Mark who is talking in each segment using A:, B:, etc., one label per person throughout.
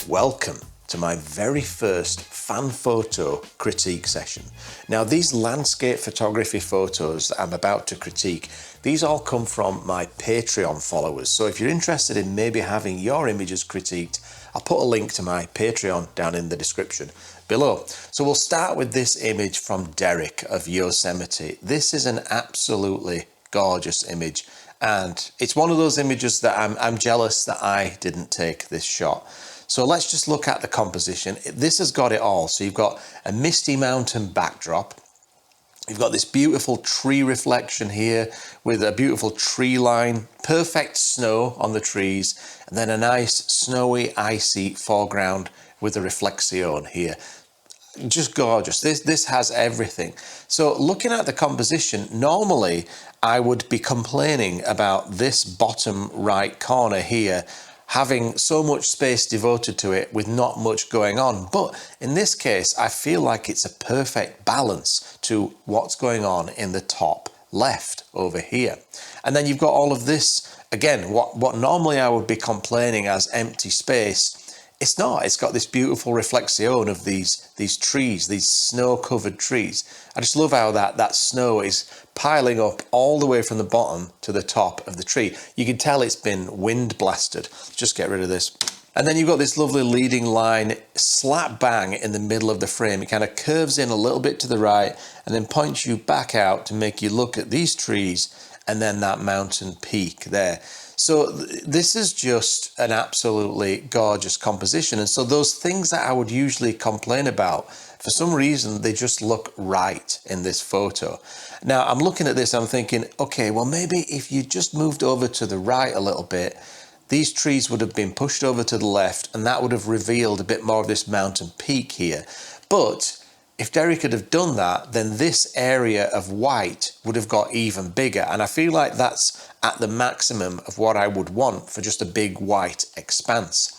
A: Welcome to my very first fan photo critique session. Now, these landscape photography photos that I'm about to critique, these all come from my Patreon followers. So if you're interested in maybe having your images critiqued, I'll put a link to my Patreon down in the description below. So we'll start with this image from Derek of Yosemite. This is an absolutely gorgeous image, and it's one of those images that I'm jealous that I didn't take this shot. So let's just look at the composition. This has got it all. So you've got a misty mountain backdrop. You've got this beautiful tree reflection here with a beautiful tree line, perfect snow on the trees, and then a nice snowy, icy foreground with a reflection here. Just gorgeous. This has everything. So looking at the composition, normally I would be complaining about this bottom right corner here having so much space devoted to it with not much going on. But in this case, I feel like it's a perfect balance to what's going on in the top left over here. And then you've got all of this, again, what normally I would be complaining as empty space. It's not. It's got this beautiful reflection of these trees, these snow-covered trees. I just love how that snow is piling up all the way from the bottom to the top of the tree. You can tell it's been wind blasted. Just get rid of this. And then you've got this lovely leading line slap bang in the middle of the frame. It kind of curves in a little bit to the right and then points you back out to make you look at these trees and then that mountain peak there. So this is just an absolutely gorgeous composition. And so those things that I would usually complain about, for some reason, they just look right in this photo. Now, I'm looking at this, I'm thinking, okay, well, maybe if you just moved over to the right a little bit, these trees would have been pushed over to the left, and that would have revealed a bit more of this mountain peak here. But if Derek could have done that, then this area of white would have got even bigger. And I feel like that's at the maximum of what I would want for just a big white expanse.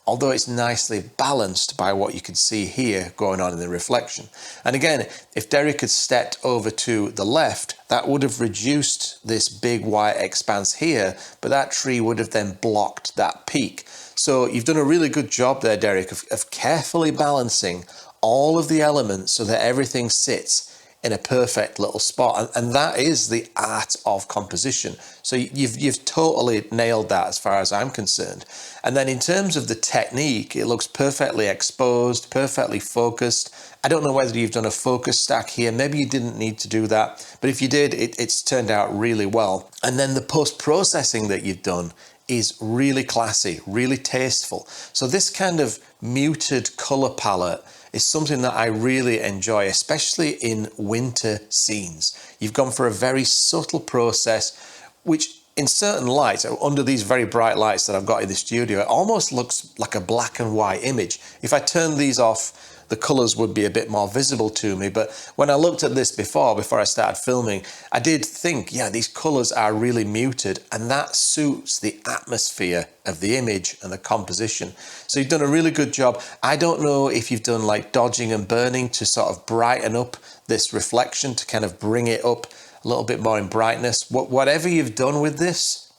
A: Although it's nicely balanced by what you can see here going on in the reflection. And again, if Derek had stepped over to the left, that would have reduced this big white expanse here, but that tree would have then blocked that peak. So you've done a really good job there, Derek, of carefully balancing all of the elements so that everything sits in a perfect little spot, and that is the art of composition. So you've totally nailed that as far as I'm concerned. And then in terms of the technique, it looks perfectly exposed, perfectly focused. I don't know whether you've done a focus stack here. Maybe you didn't need to do that, but if you did, it's turned out really well. And then the post-processing that you've done is really classy, really tasteful. So this kind of muted color palette is something that I really enjoy, especially in winter scenes. You've gone for a very subtle process, which in certain lights, under these very bright lights that I've got in the studio, it almost looks like a black and white image. If I turn these off, the colors would be a bit more visible to me. But when I looked at this before I started filming, I did think, yeah, these colors are really muted, and that suits the atmosphere of the image and the composition. So you've done a really good job. I don't know if you've done like dodging and burning to sort of brighten up this reflection, to kind of bring it up a little bit more in brightness. Whatever you've done with this,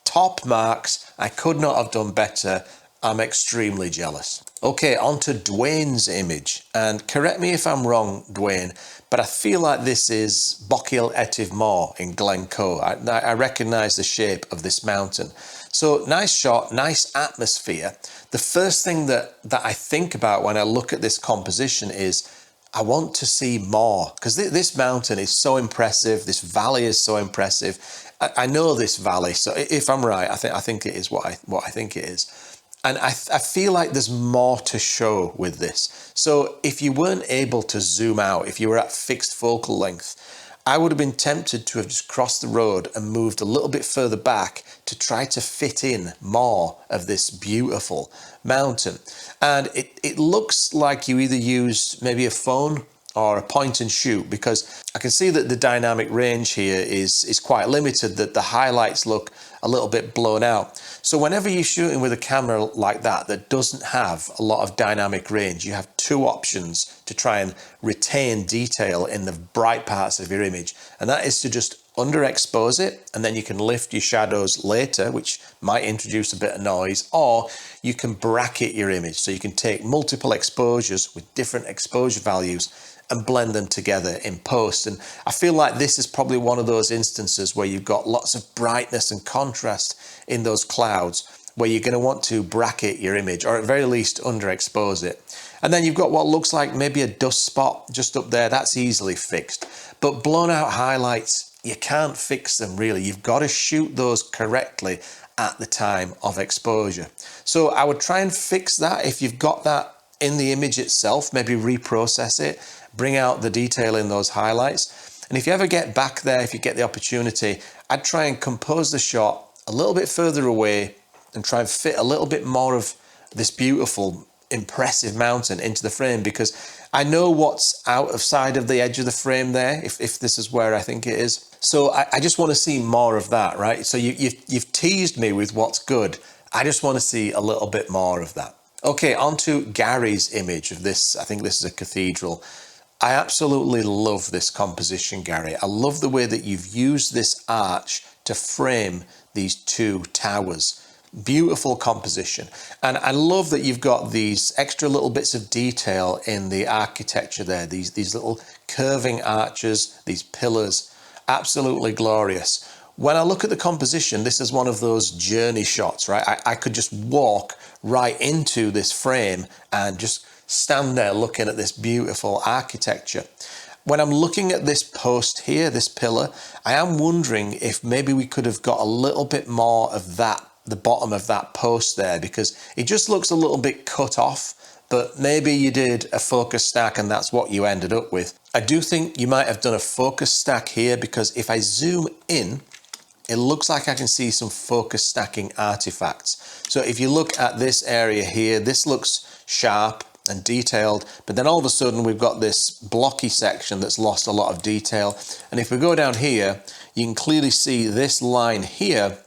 A: top marks. I could not have done better. I'm extremely jealous. Okay, on to Dwayne's image. And correct me if I'm wrong, Dwayne, but I feel like this is Bochiel Etiv Moor in Glen Coe. I recognise the shape of this mountain. So nice shot, nice atmosphere. The first thing that I think about when I look at this composition is I want to see more, because this mountain is so impressive. This valley is so impressive. I know this valley, so if I'm right, I think it is what I think it is. And I feel like there's more to show with this. So if you weren't able to zoom out, if you were at fixed focal length, I would have been tempted to have just crossed the road and moved a little bit further back to try to fit in more of this beautiful mountain. And it looks like you either used maybe a phone or a point and shoot, because I can see that the dynamic range here is quite limited, that the highlights look a little bit blown out. So whenever you're shooting with a camera like that doesn't have a lot of dynamic range, you have two options to try and retain detail in the bright parts of your image, and that is to just underexpose it, and then you can lift your shadows later, which might introduce a bit of noise, or you can bracket your image. So you can take multiple exposures with different exposure values and blend them together in post. And I feel like this is probably one of those instances where you've got lots of brightness and contrast in those clouds, where you're going to want to bracket your image, or at very least underexpose it. And then you've got what looks like maybe a dust spot just up there. That's easily fixed. But blown out highlights, you can't fix them really. You've got to shoot those correctly at the time of exposure. So I would try and fix that if you've got that in the image itself, maybe reprocess it, bring out the detail in those highlights. And if you ever get back there, if you get the opportunity, I'd try and compose the shot a little bit further away and try and fit a little bit more of this beautiful, impressive mountain into the frame, because I know what's out of side of the edge of the frame there, if this is where I think it is. So I just want to see more of that, right? So you've teased me with what's good. I just want to see a little bit more of that. Okay, on to Gary's image of this. I think this is a cathedral. I absolutely love this composition, Gary. I love the way that you've used this arch to frame these two towers. Beautiful composition. And I love that you've got these extra little bits of detail in the architecture there, these little curving arches, these pillars. Absolutely glorious. When I look at the composition, this is one of those journey shots, right? I could just walk right into this frame and just stand there looking at this beautiful architecture. When I'm looking at this post here, this pillar, I am wondering if maybe we could have got a little bit more of that, the bottom of that post there, because it just looks a little bit cut off. But maybe you did a focus stack and that's what you ended up with. I do think you might have done a focus stack here, because if I zoom in, it looks like I can see some focus stacking artifacts. So if you look at this area here, this looks sharp and detailed, but then all of a sudden we've got this blocky section that's lost a lot of detail. And if we go down here, you can clearly see this line here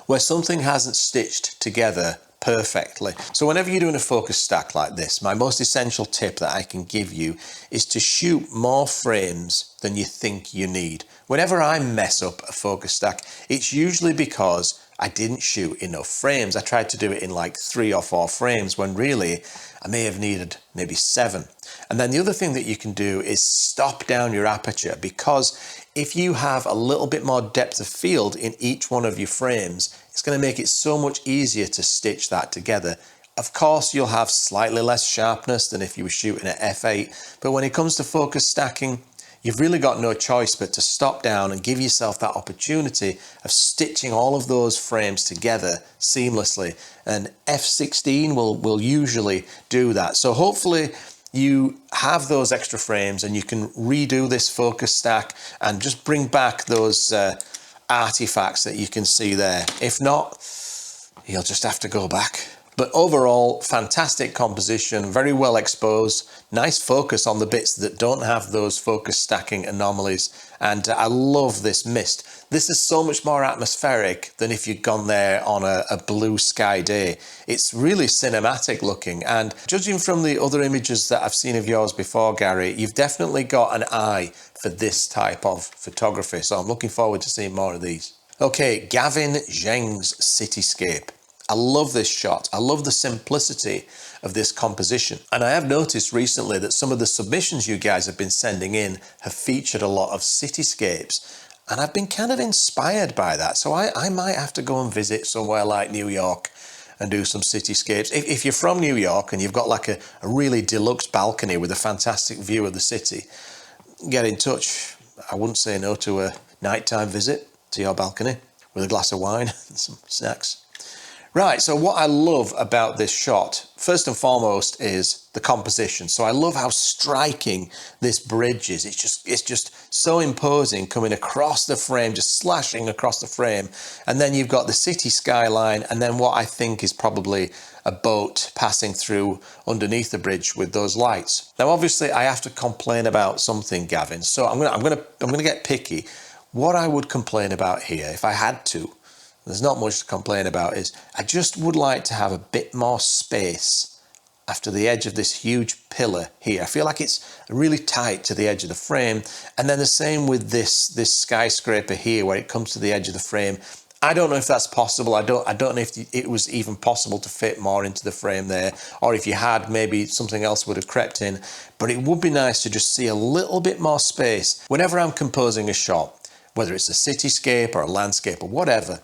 A: where something hasn't stitched together perfectly. So whenever you're doing a focus stack like this, my most essential tip that I can give you is to shoot more frames than you think you need. Whenever I mess up a focus stack, it's usually because I didn't shoot enough frames. I tried to do it in like 3 or 4 frames when really I may have needed maybe 7. And then the other thing that you can do is stop down your aperture, because if you have a little bit more depth of field in each one of your frames, it's going to make it so much easier to stitch that together. Of course, you'll have slightly less sharpness than if you were shooting at f8, but when it comes to focus stacking, you've really got no choice but to stop down and give yourself that opportunity of stitching all of those frames together seamlessly. And f16 will usually do that. So hopefully you have those extra frames and you can redo this focus stack and just bring back those artifacts that you can see there. If not, you'll just have to go back. But overall, fantastic composition, very well exposed, nice focus on the bits that don't have those focus stacking anomalies. And I love this mist. This is so much more atmospheric than if you'd gone there on a blue sky day. It's really cinematic looking. And judging from the other images that I've seen of yours before, Gary, you've definitely got an eye for this type of photography. So I'm looking forward to seeing more of these. Okay, Gavin Zheng's Cityscape. I love this shot. I love the simplicity of this composition. And I have noticed recently that some of the submissions you guys have been sending in have featured a lot of cityscapes. And I've been kind of inspired by that. So I might have to go and visit somewhere like New York and do some cityscapes. If you're from New York and you've got like a really deluxe balcony with a fantastic view of the city, get in touch. I wouldn't say no to a nighttime visit to your balcony with a glass of wine and some snacks. Right, so what I love about this shot, first and foremost, is the composition. So I love how striking this bridge is. It's just so imposing, coming across the frame, just slashing across the frame. And then you've got the city skyline, and then what I think is probably a boat passing through underneath the bridge with those lights. Now, obviously, I have to complain about something, Gavin. So I'm gonna get picky. What I would complain about here, if I had to, there's not much to complain about, is I just would like to have a bit more space after the edge of this huge pillar here. I feel like it's really tight to the edge of the frame. And then the same with this skyscraper here, where it comes to the edge of the frame. I don't know if that's possible. I don't know if it was even possible to fit more into the frame there, or if you had, maybe something else would have crept in. But it would be nice to just see a little bit more space whenever I'm composing a shot, whether it's a cityscape or a landscape or whatever.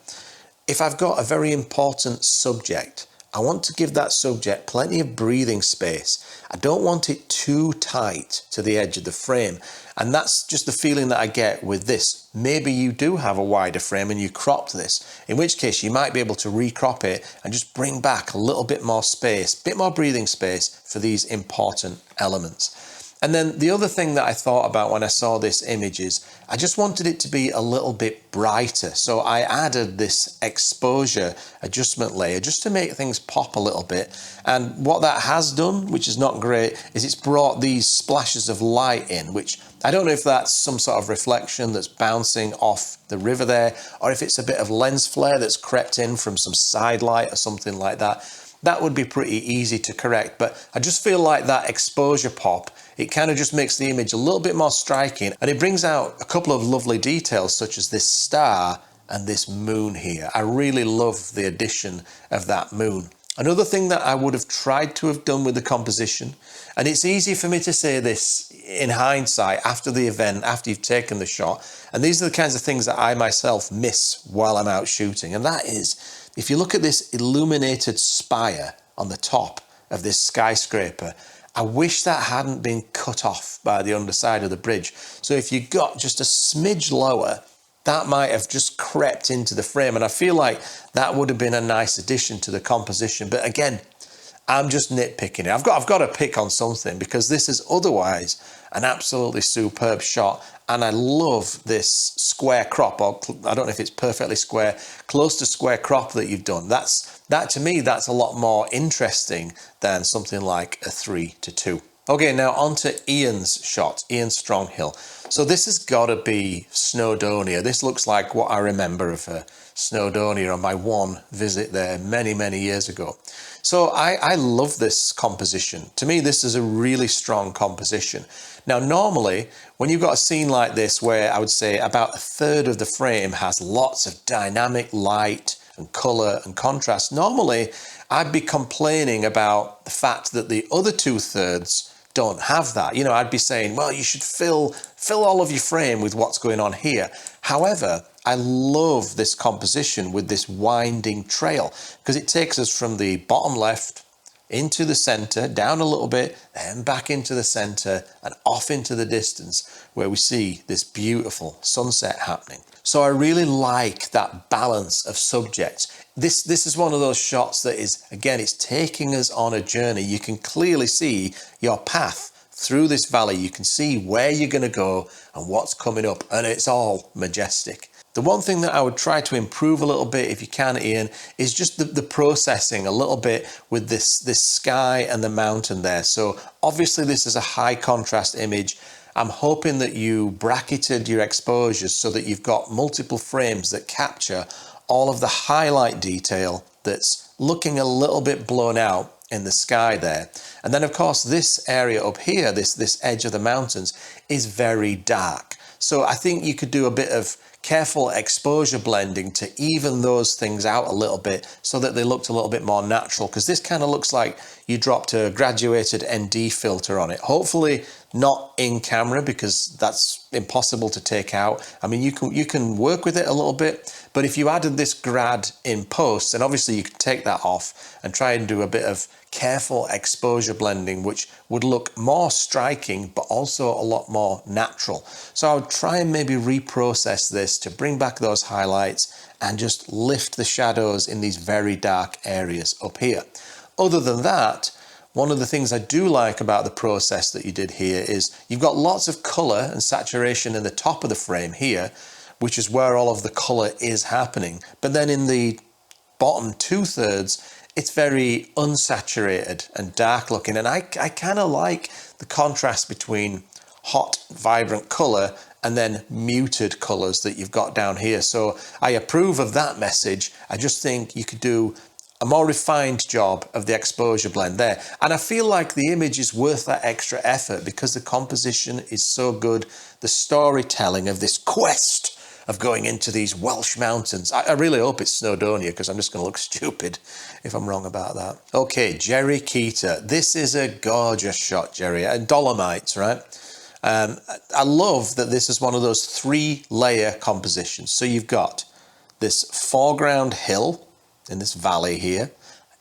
A: If I've got a very important subject, I want to give that subject plenty of breathing space. I don't want it too tight to the edge of the frame. And that's just the feeling that I get with this. Maybe you do have a wider frame and you cropped this, in which case you might be able to recrop it and just bring back a little bit more space, a bit more breathing space for these important elements. And then the other thing that I thought about when I saw this image is I just wanted it to be a little bit brighter. So I added this exposure adjustment layer just to make things pop a little bit. And what that has done, which is not great, is it's brought these splashes of light in, which I don't know if that's some sort of reflection that's bouncing off the river there, or if it's a bit of lens flare that's crept in from some side light or something like that. That would be pretty easy to correct, but I just feel like that exposure pop, it kind of just makes the image a little bit more striking, and it brings out a couple of lovely details such as this star and this moon here. I really love the addition of that moon. Another thing that I would have tried to have done with the composition, and it's easy for me to say this in hindsight after the event, after you've taken the shot, and these are the kinds of things that I myself miss while I'm out shooting, and that is, if you look at this illuminated spire on the top of this skyscraper, I wish that hadn't been cut off by the underside of the bridge. So if you got just a smidge lower, that might have just crept into the frame. And I feel like that would have been a nice addition to the composition. But again, I'm just nitpicking it. I've got to pick on something, because this is otherwise an absolutely superb shot. And I love this square crop, or I don't know if it's perfectly square, close to square crop that you've done. That to me, that's a lot more interesting than something like a 3:2. Okay, now on to Ian's shot, Ian Stronghill. So this has got to be Snowdonia. This looks like what I remember of Snowdonia on my one visit there many, many years ago. So I love this composition. To me, this is a really strong composition. Now, normally, when you've got a scene like this, where I would say about a third of the frame has lots of dynamic light and colour and contrast, normally I'd be complaining about the fact that the other 2/3 don't have that. You know, I'd be saying, well, you should fill all of your frame with what's going on here. However, I love this composition with this winding trail, because it takes us from the bottom left into the center, down a little bit, then back into the center and off into the distance, where we see this beautiful sunset happening. So I really like that balance of subjects. This is one of those shots that is, again, it's taking us on a journey. You can clearly see your path through this valley. You can see where you're going to go and what's coming up, and it's all majestic. The one thing that I would try to improve a little bit, if you can, Ian, is just the processing a little bit with this sky and the mountain there. So obviously this is a high contrast image. I'm hoping that you bracketed your exposures so that you've got multiple frames that capture all of the highlight detail that's looking a little bit blown out in the sky there. And then of course this area up here, this edge of the mountains, is very dark. So I think you could do a bit of careful exposure blending to even those things out a little bit so that they looked a little bit more natural, because this kind of looks like you dropped a graduated ND filter on it. Hopefully not in camera, because that's impossible to take out. I mean, you can work with it a little bit, but if you added this grad in post, then obviously you could take that off and try and do a bit of careful exposure blending, which would look more striking but also a lot more natural. So I would try and maybe reprocess this to bring back those highlights and just lift the shadows in these very dark areas up here. Other than that, one of the things I do like about the process that you did here is you've got lots of colour and saturation in the top of the frame here, which is where all of the colour is happening. But then in the bottom 2/3, it's very unsaturated and dark looking. And I kind of like the contrast between hot, vibrant colour and then muted colours that you've got down here. So I approve of that message. I just think you could do a more refined job of the exposure blend there. And I feel like the image is worth that extra effort because the composition is so good. The storytelling of this quest of going into these Welsh mountains. I really hope it's Snowdonia because I'm just going to look stupid if I'm wrong about that. Okay, Jerry Keeter. This is a gorgeous shot, Jerry. Dolomites, right? I love that this is one of those 3-layer compositions. So you've got this foreground hill in this valley here.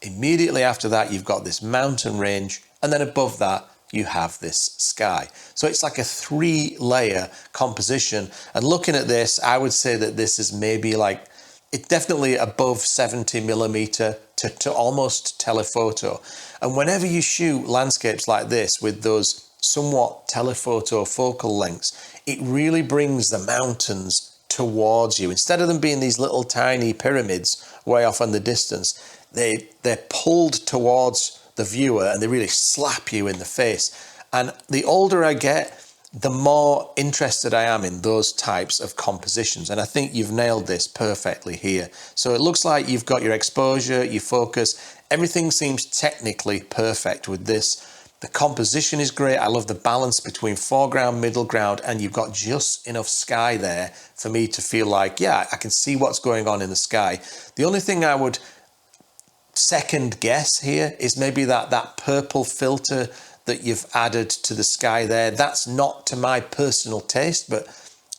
A: Immediately after that, you've got this mountain range. And then above that, you have this sky. So it's like a 3-layer composition. And looking at this, I would say that this is maybe like, it's definitely above 70 millimeter to almost telephoto. And whenever you shoot landscapes like this with those somewhat telephoto focal lengths, it really brings the mountains towards you. Instead of them being these little tiny pyramids way off in the distance, they're pulled towards the viewer and they really slap you in the face. And the older I get, the more interested I am in those types of compositions. And I think you've nailed this perfectly here. So it looks like you've got your exposure, your focus, everything seems technically perfect with this. The composition is great. I love the balance between foreground, middle ground, and you've got just enough sky there for me to feel like, yeah, I can see what's going on in the sky. The only thing I would second guess here is maybe that purple filter that you've added to the sky there. That's not to my personal taste, but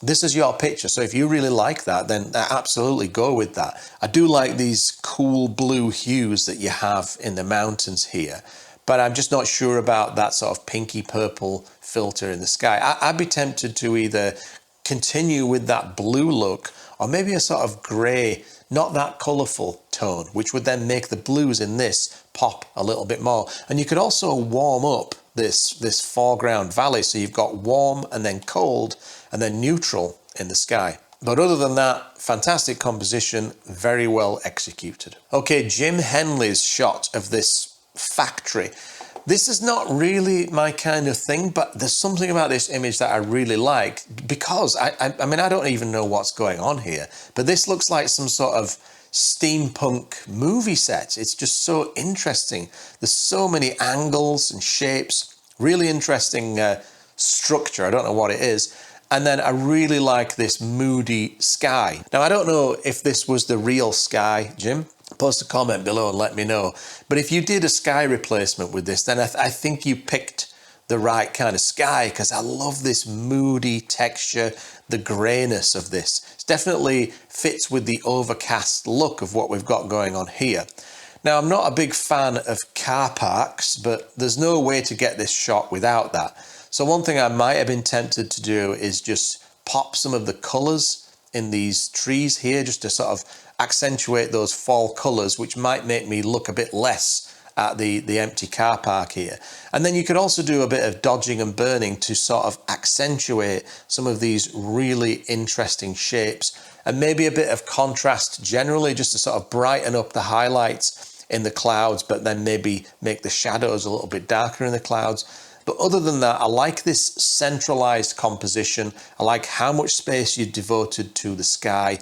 A: this is your picture. So if you really like that, then absolutely go with that. I do like these cool blue hues that you have in the mountains here, but I'm just not sure about that sort of pinky purple filter in the sky. I'd be tempted to either continue with that blue look or maybe a sort of grey, not that colourful tone, which would then make the blues in this pop a little bit more. And you could also warm up this foreground valley. So you've got warm and then cold and then neutral in the sky. But other than that, fantastic composition, very well executed. Okay, Jim Henley's shot of this factory. This is not really my kind of thing, but there's something about this image that I really like because I mean, I don't even know what's going on here, but this looks like some sort of steampunk movie set. It's just so interesting. There's so many angles and shapes, really interesting structure. I don't know what it is. And then I really like this moody sky. Now, I don't know if this was the real sky, Jim. Post a comment below and let me know. But if you did a sky replacement with this, then I think you picked the right kind of sky because I love this moody texture, the greyness of this. It definitely fits with the overcast look of what we've got going on here. Now, I'm not a big fan of car parks, but there's no way to get this shot without that. So one thing I might have been tempted to do is just pop some of the colours in these trees here just to sort of accentuate those fall colours, which might make me look a bit less at the empty car park here. And then you could also do a bit of dodging and burning to sort of accentuate some of these really interesting shapes and maybe a bit of contrast generally just to sort of brighten up the highlights in the clouds, but then maybe make the shadows a little bit darker in the clouds. But other than that, I like this centralized composition. I like how much space you devoted to the sky.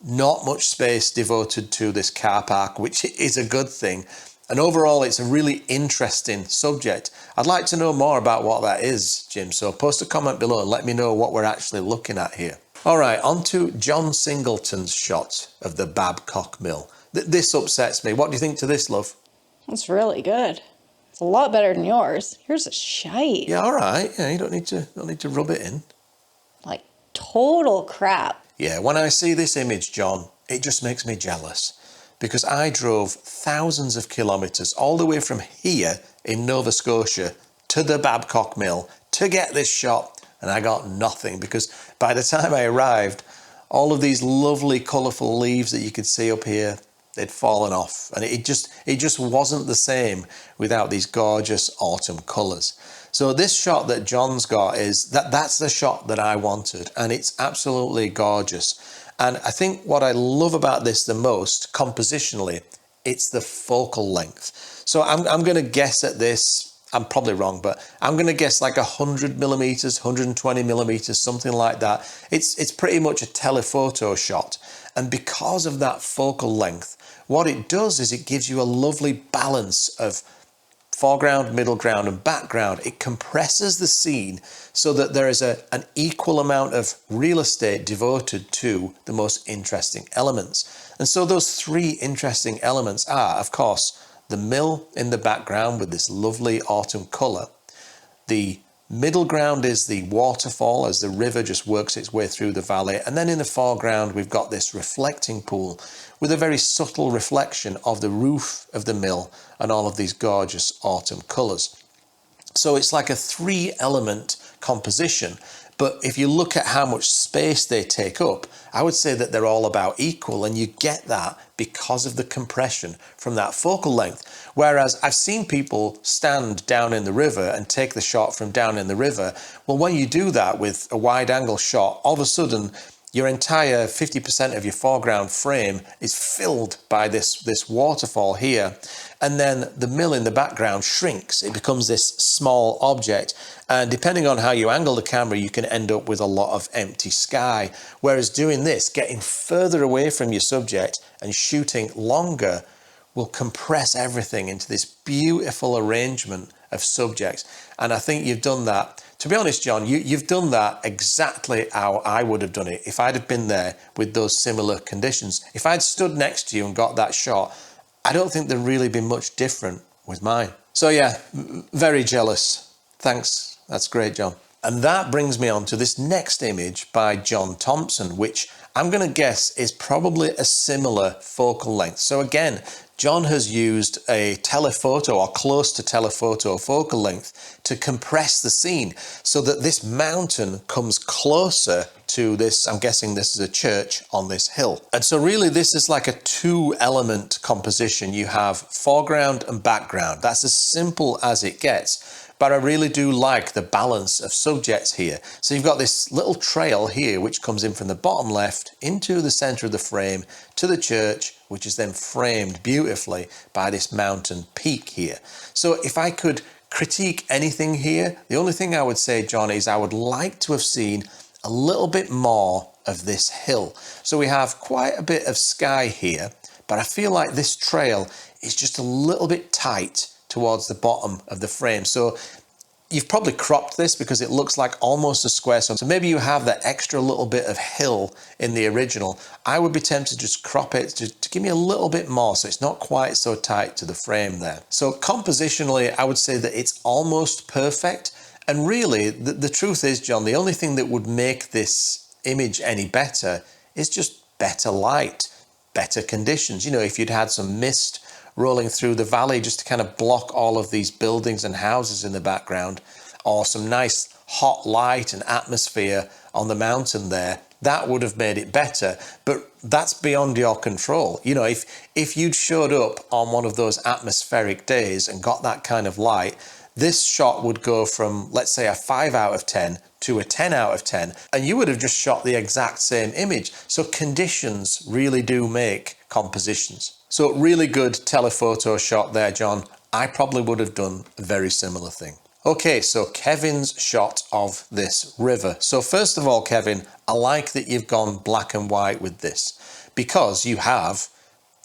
A: Not much space devoted to this car park, which is a good thing. And overall, it's a really interesting subject. I'd like to know more about what that is, Jim. So post a comment below and let me know what we're actually looking at here. All right, on to John Singleton's shot of the Babcock Mill. This upsets me. What do you think to this, love?
B: It's really good. It's a lot better than yours. Yours is shite.
A: Yeah, all right. Yeah, you don't need to rub it in.
B: Like total crap.
A: Yeah, when I see this image, John, it just makes me jealous because I drove thousands of kilometres all the way from here in Nova Scotia to the Babcock Mill to get this shot, and I got nothing because by the time I arrived, all of these lovely colourful leaves that you could see up here, they'd fallen off, and it just wasn't the same without these gorgeous autumn colours. So this shot that John's got that's the shot that I wanted, and it's absolutely gorgeous. And I think what I love about this the most, compositionally, it's the focal length. So I'm going to guess at this, I'm probably wrong, but I'm going to guess like 100 millimeters, 120 millimeters, something like that. It's pretty much a telephoto shot. And because of that focal length, what it does is it gives you a lovely balance of foreground, middle ground and background. It compresses the scene so that there is an equal amount of real estate devoted to the most interesting elements. And so those three interesting elements are, of course, the mill in the background with this lovely autumn colour. The middle ground is the waterfall as the river just works its way through the valley. And then in the foreground, we've got this reflecting pool with a very subtle reflection of the roof of the mill and all of these gorgeous autumn colours. So it's like a three-element composition. But if you look at how much space they take up, I would say that they're all about equal, and you get that because of the compression from that focal length. Whereas I've seen people stand down in the river and take the shot from down in the river. Well, when you do that with a wide angle shot, all of a sudden your entire 50% of your foreground frame is filled by this waterfall here. And then the mill in the background shrinks. It becomes this small object. And depending on how you angle the camera, you can end up with a lot of empty sky. Whereas doing this, getting further away from your subject and shooting longer, will compress everything into this beautiful arrangement of subjects. And I think you've done that. To be honest, John, you've done that exactly how I would have done it if I'd have been there with those similar conditions. If I'd stood next to you and got that shot, I don't think there'd really be much different with mine. So yeah, very jealous. Thanks. That's great, John. And that brings me on to this next image by John Thompson, which I'm going to guess is probably a similar focal length. So again, John has used a telephoto or close to telephoto focal length to compress the scene so that this mountain comes closer to this. I'm guessing this is a church on this hill. And so really this is like a two-element composition. You have foreground and background. That's as simple as it gets. But I really do like the balance of subjects here. So you've got this little trail here, which comes in from the bottom left into the center of the frame to the church, which is then framed beautifully by this mountain peak here. So if I could critique anything here, the only thing I would say, John, is I would like to have seen a little bit more of this hill. So we have quite a bit of sky here, but I feel like this trail is just a little bit tight towards the bottom of the frame. So you've probably cropped this because it looks like almost a square. So maybe you have that extra little bit of hill in the original. I would be tempted to just crop it to give me a little bit more so it's not quite so tight to the frame there. So compositionally, I would say that it's almost perfect. And really, the truth is, John, the only thing that would make this image any better is just better light, better conditions. You know, if you'd had some mist rolling through the valley just to kind of block all of these buildings and houses in the background, or some nice hot light and atmosphere on the mountain there, that would have made it better. But that's beyond your control. You know, if you'd showed up on one of those atmospheric days and got that kind of light, this shot would go from, let's say, a 5 out of 10 to a 10 out of 10, and you would have just shot the exact same image. So conditions really do make compositions. So really good telephoto shot there, John. I probably would have done a very similar thing. Okay, so Kevin's shot of this river. So first of all, Kevin, I like that you've gone black and white with this because you have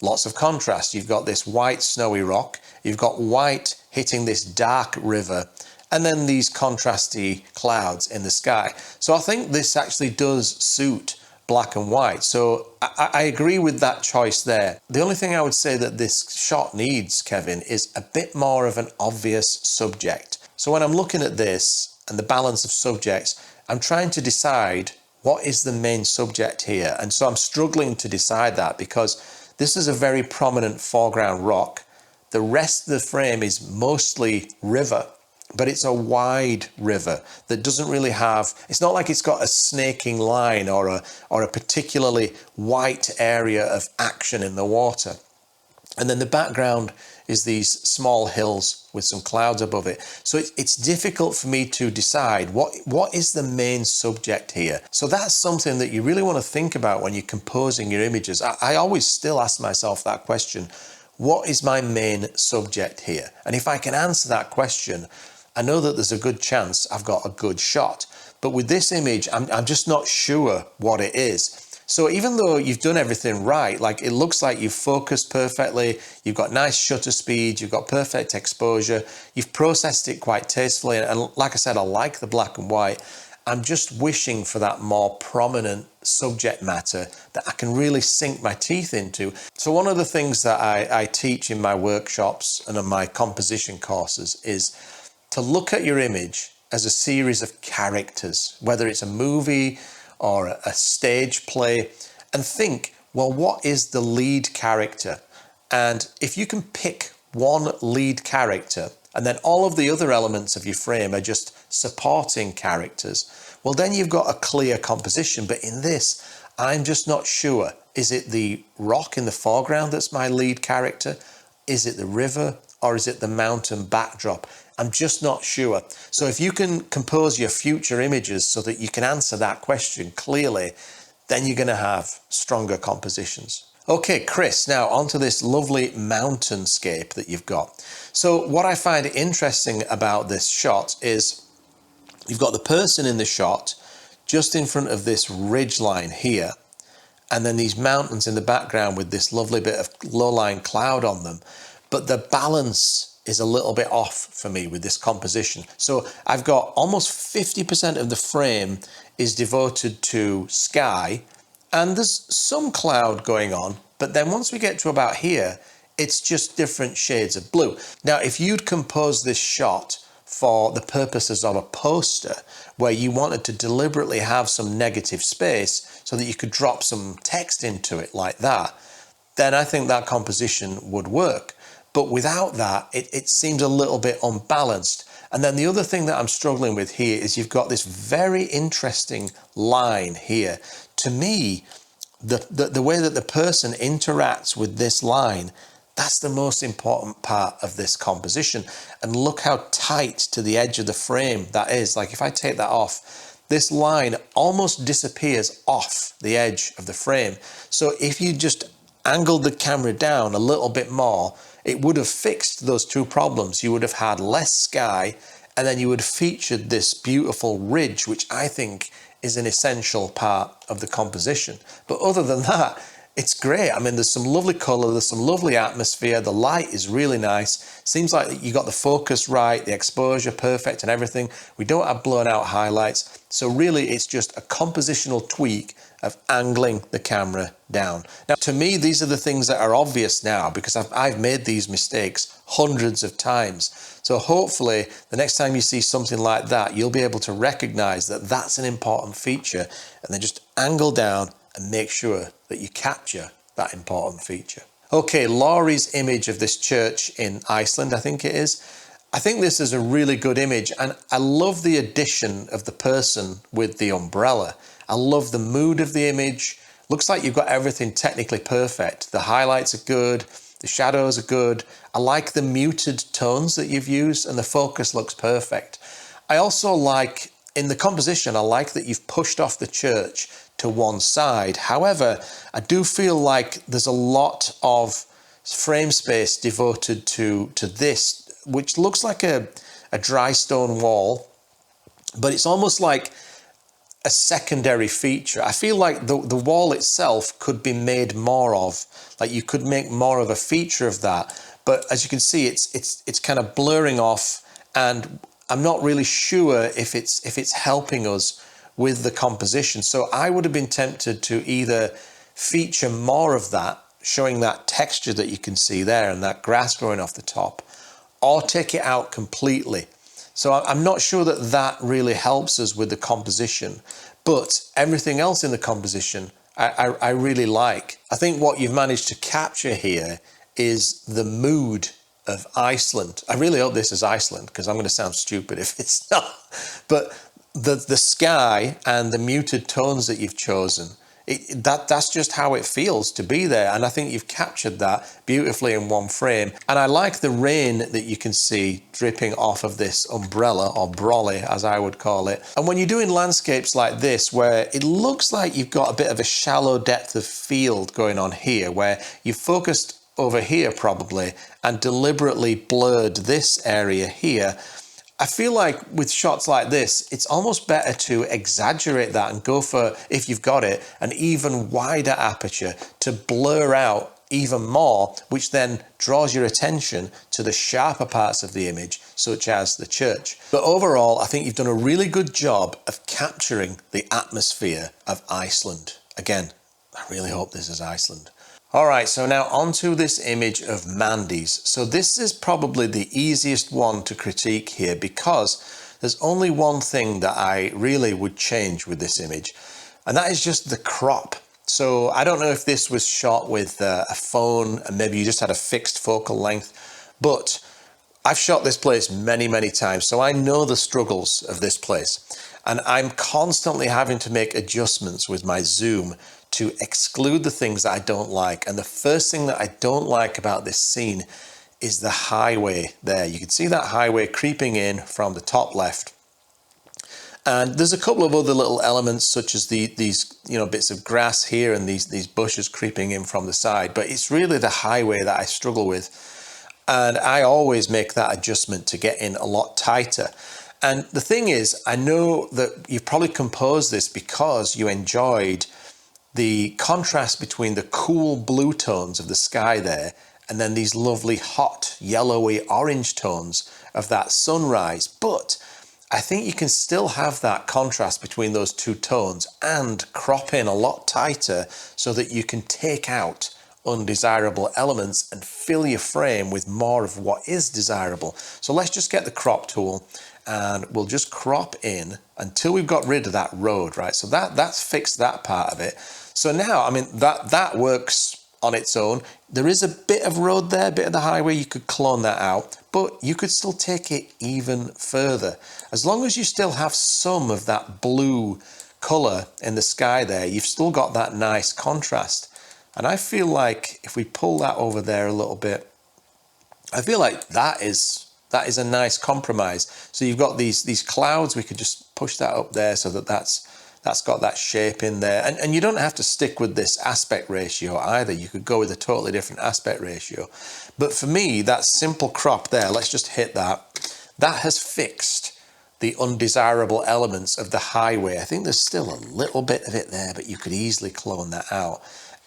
A: lots of contrast. You've got this white snowy rock, you've got white hitting this dark river, and then these contrasty clouds in the sky. So I think this actually does suit black and white. So I agree with that choice there. The only thing I would say that this shot needs, Kevin, is a bit more of an obvious subject. So when I'm looking at this and the balance of subjects, I'm trying to decide what is the main subject here. And so I'm struggling to decide that because this is a very prominent foreground rock. The rest of the frame is mostly river, but it's a wide river that doesn't really have, it's not like it's got a snaking line or a particularly white area of action in the water. And then the background is these small hills with some clouds above it. So it's difficult for me to decide what is the main subject here. So that's something that you really want to think about when you're composing your images. I always still ask myself that question. What is my main subject here? And if I can answer that question, I know that there's a good chance I've got a good shot. But with this image, I'm just not sure what it is. So even though you've done everything right, like it looks like you've focused perfectly, you've got nice shutter speed, you've got perfect exposure, you've processed it quite tastefully. And like I said, I like the black and white. I'm just wishing for that more prominent subject matter that I can really sink my teeth into. So one of the things that I teach in my workshops and in my composition courses is to look at your image as a series of characters, whether it's a movie or a stage play, and think, well, what is the lead character? And if you can pick one lead character, and then all of the other elements of your frame are just supporting characters, well, then you've got a clear composition. But in this, I'm just not sure. Is it the rock in the foreground that's my lead character? Is it the river? Or is it the mountain backdrop? I'm just not sure. So if you can compose your future images so that you can answer that question clearly, then you're going to have stronger compositions. Okay, Chris, now onto this lovely mountainscape that you've got. So what I find interesting about this shot is you've got the person in the shot just in front of this ridge line here, and then these mountains in the background with this lovely bit of low-lying cloud on them. But the balance is a little bit off for me with this composition. So I've got almost 50% of the frame is devoted to sky, and there's some cloud going on, but then once we get to about here, it's just different shades of blue. Now, if you'd compose this shot for the purposes of a poster where you wanted to deliberately have some negative space so that you could drop some text into it like that, then I think that composition would work. But without that, it seems a little bit unbalanced. And then the other thing that I'm struggling with here is you've got this very interesting line here. To me, the way that the person interacts with this line, that's the most important part of this composition. And look how tight to the edge of the frame that is. Like if I take that off, this line almost disappears off the edge of the frame. So if you just angled the camera down a little bit more, it would have fixed those two problems. You would have had less sky, and then you would have featured this beautiful ridge, which I think is an essential part of the composition. But other than that, it's great. I mean, there's some lovely colour, there's some lovely atmosphere, the light is really nice. Seems like you got the focus right, the exposure perfect and everything. We don't have blown out highlights. So really it's just a compositional tweak of angling the camera down. Now, to me, these are the things that are obvious now because I've made these mistakes hundreds of times. So hopefully the next time you see something like that, you'll be able to recognize that that's an important feature and then just angle down and make sure that you capture that important feature. Okay, Laurie's image of this church in Iceland, I think it is. I think this is a really good image, and I love the addition of the person with the umbrella. I love the mood of the image. Looks like you've got everything technically perfect. The highlights are good, the shadows are good. I like the muted tones that you've used, and the focus looks perfect. I also like, in the composition, I like that you've pushed off the church to one side. However, I do feel like there's a lot of frame space devoted to this, which looks like a dry stone wall, but it's almost like a secondary feature. I feel like the wall itself could be made more of, like you could make more of a feature of that. But as you can see, it's kind of blurring off, and I'm not really sure if it's helping us with the composition. So I would have been tempted to either feature more of that, showing that texture that you can see there and that grass growing off the top, or take it out completely. So I'm not sure that that really helps us with the composition, but everything else in the composition I really like. I think what you've managed to capture here is the mood of Iceland. I really hope this is Iceland because I'm going to sound stupid if it's not. But the sky and the muted tones that you've chosen, that's just how it feels to be there. And I think you've captured that beautifully in one frame. And I like the rain that you can see dripping off of this umbrella, or brolly as I would call it. And when you're doing landscapes like this, where it looks like you've got a bit of a shallow depth of field going on here, where you've focused over here probably and deliberately blurred this area here, I feel like with shots like this, it's almost better to exaggerate that and go for, if you've got it, an even wider aperture to blur out even more, which then draws your attention to the sharper parts of the image, such as the church. But overall, I think you've done a really good job of capturing the atmosphere of Iceland. Again, I really hope this is Iceland. All right, so now onto this image of Mandy's. So this is probably the easiest one to critique here because there's only one thing that I really would change with this image, and that is just the crop. So I don't know if this was shot with a phone and maybe you just had a fixed focal length, but I've shot this place many, many times, so I know the struggles of this place. And I'm constantly having to make adjustments with my zoom to exclude the things that I don't like. And the first thing that I don't like about this scene is the highway there. You can see that highway creeping in from the top left. And there's a couple of other little elements such as these bits of grass here and these bushes creeping in from the side. But it's really the highway that I struggle with. And I always make that adjustment to get in a lot tighter. And the thing is, I know that you've probably composed this because you enjoyed the contrast between the cool blue tones of the sky there and then these lovely hot yellowy orange tones of that sunrise. But I think you can still have that contrast between those two tones and crop in a lot tighter so that you can take out undesirable elements and fill your frame with more of what is desirable. So let's just get the crop tool and we'll just crop in until we've got rid of that road, right? So that's fixed that part of it. So now, I mean, that works on its own. There is a bit of road there, a bit of the highway, you could clone that out, but you could still take it even further. As long as you still have some of that blue colour in the sky there, you've still got that nice contrast. And I feel like if we pull that over there a little bit, I feel like that is a nice compromise. So you've got these clouds, we could just push that up there so that's got that shape in there. And you don't have to stick with this aspect ratio either. You could go with a totally different aspect ratio. But for me, that simple crop there, let's just hit that. That has fixed the undesirable elements of the highway. I think there's still a little bit of it there, but you could easily clone that out.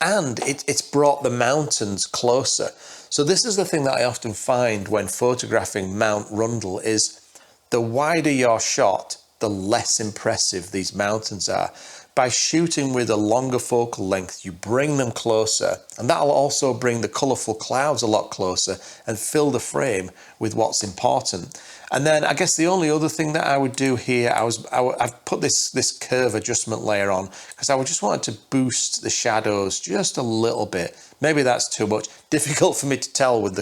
A: And it's brought the mountains closer. So this is the thing that I often find when photographing Mount Rundle is the wider your shot, the less impressive these mountains are. By shooting with a longer focal length, you bring them closer, and that'll also bring the colourful clouds a lot closer and fill the frame with what's important. And then I guess the only other thing that I would do here, I've put this curve adjustment layer on because I would just want to boost the shadows just a little bit. Maybe that's too much. Difficult for me to tell with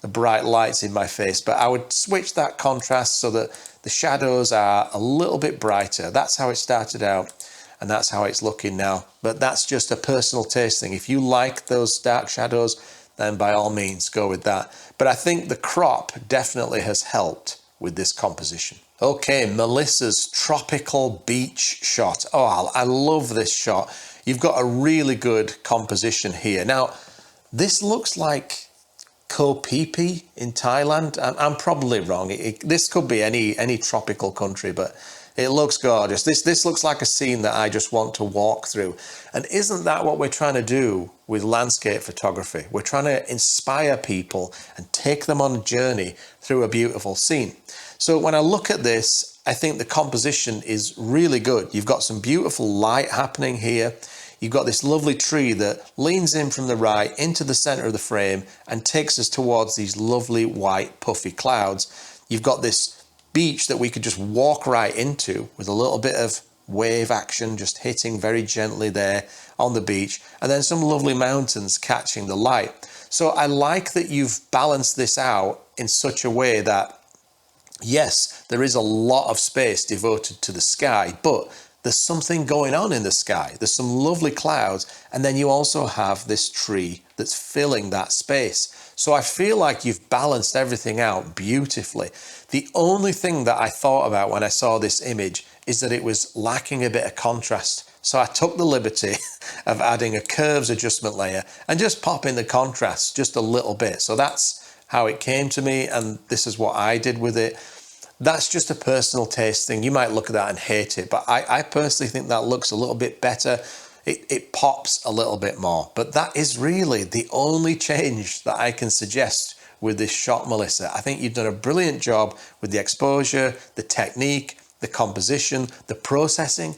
A: the bright lights in my face, but I would switch that contrast so that the shadows are a little bit brighter. That's how it started out, and that's how it's looking now. But that's just a personal taste thing. If you like those dark shadows, then by all means go with that. But I think the crop definitely has helped with this composition. Okay, Melissa's tropical beach shot. Oh, I love this shot. You've got a really good composition here. Now, this looks like Koh Phi Phi in Thailand. I'm probably wrong. This could be any tropical country, but it looks gorgeous. This looks like a scene that I just want to walk through. And isn't that what we're trying to do with landscape photography? We're trying to inspire people and take them on a journey through a beautiful scene. So when I look at this, I think the composition is really good. You've got some beautiful light happening here. You've got this lovely tree that leans in from the right into the center of the frame and takes us towards these lovely white puffy clouds. You've got this beach that we could just walk right into with a little bit of wave action just hitting very gently there on the beach, and then some lovely mountains catching the light. So I like that you've balanced this out in such a way that, yes, there is a lot of space devoted to the sky, but there's something going on in the sky. There's some lovely clouds, and then you also have this tree that's filling that space. So I feel like you've balanced everything out beautifully. The only thing that I thought about when I saw this image is that it was lacking a bit of contrast. So I took the liberty of adding a curves adjustment layer and just popping the contrast just a little bit. So that's how it came to me, and this is what I did with it. That's just a personal taste thing. You might look at that and hate it, but I personally think that looks a little bit better. It pops a little bit more, but that is really the only change that I can suggest with this shot, Melissa. I think you've done a brilliant job with the exposure, the technique, the composition, the processing.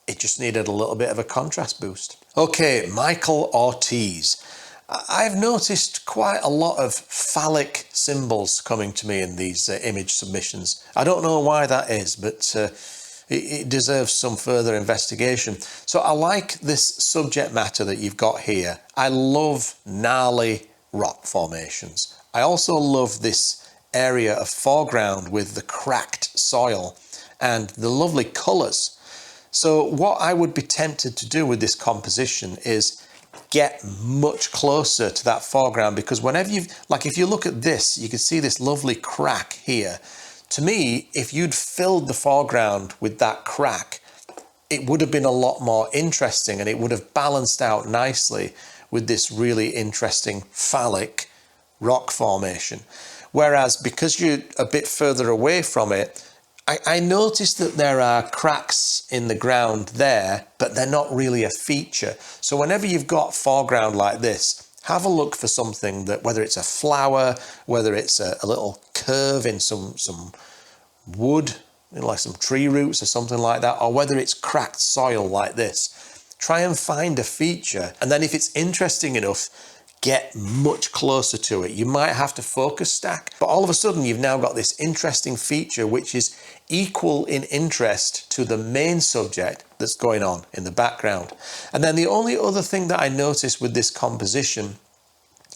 A: It just needed a little bit of a contrast boost. Okay, Michael Ortiz. I've noticed quite a lot of phallic symbols coming to me in these image submissions. I don't know why that is, but it deserves some further investigation. So I like this subject matter that you've got here. I love gnarly rock formations. I also love this area of foreground with the cracked soil and the lovely colours. So what I would be tempted to do with this composition is get much closer to that foreground, because whenever if you look at this, you can see this lovely crack here. To me, if you'd filled the foreground with that crack, it would have been a lot more interesting and it would have balanced out nicely with this really interesting phallic rock formation. Whereas because you're a bit further away from it, I noticed that there are cracks in the ground there, but they're not really a feature. So whenever you've got foreground like this, have a look for something that, whether it's a flower, whether it's a little curve in some wood, like some tree roots or something like that, or whether it's cracked soil like this. Try and find a feature, and then if it's interesting enough, get much closer to it. You might have to focus stack, but all of a sudden you've now got this interesting feature which is equal in interest to the main subject that's going on in the background. And then the only other thing that I noticed with this composition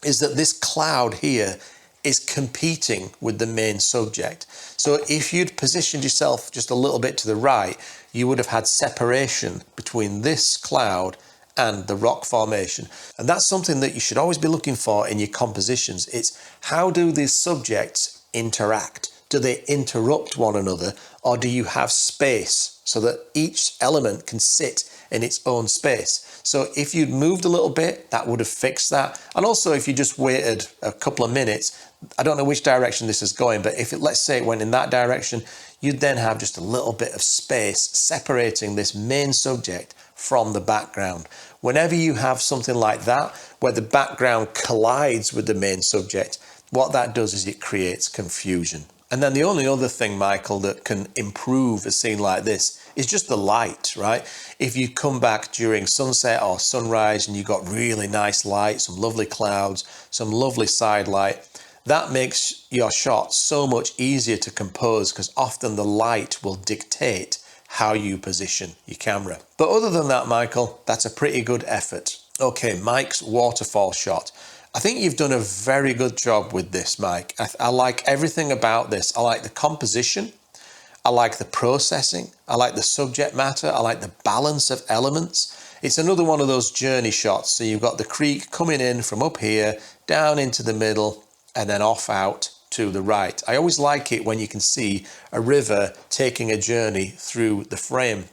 A: is that this cloud here is competing with the main subject. So if you'd positioned yourself just a little bit to the right, you would have had separation between this cloud and the rock formation. And that's something that you should always be looking for in your compositions. It's how do these subjects interact? Do they interrupt one another, or do you have space so that each element can sit in its own space? So if you'd moved a little bit, that would have fixed that. And also if you just waited a couple of minutes, I don't know which direction this is going, but if it, let's say it went in that direction, you'd then have just a little bit of space separating this main subject from the background. Whenever you have something like that, where the background collides with the main subject, what that does is it creates confusion. And then the only other thing, Michael, that can improve a scene like this is just the light, right? If you come back during sunset or sunrise and you've got really nice light, some lovely clouds, some lovely side light, that makes your shot so much easier to compose, because often the light will dictate how you position your camera. But other than that, Michael, that's a pretty good effort. Okay, Mike's waterfall shot. I think you've done a very good job with this, Mike. I like everything about this. I like the composition. I like the processing. I like the subject matter. I like the balance of elements. It's another one of those journey shots. So you've got the creek coming in from up here, down into the middle, and then off out to the right. I always like it when you can see a river taking a journey through the frame.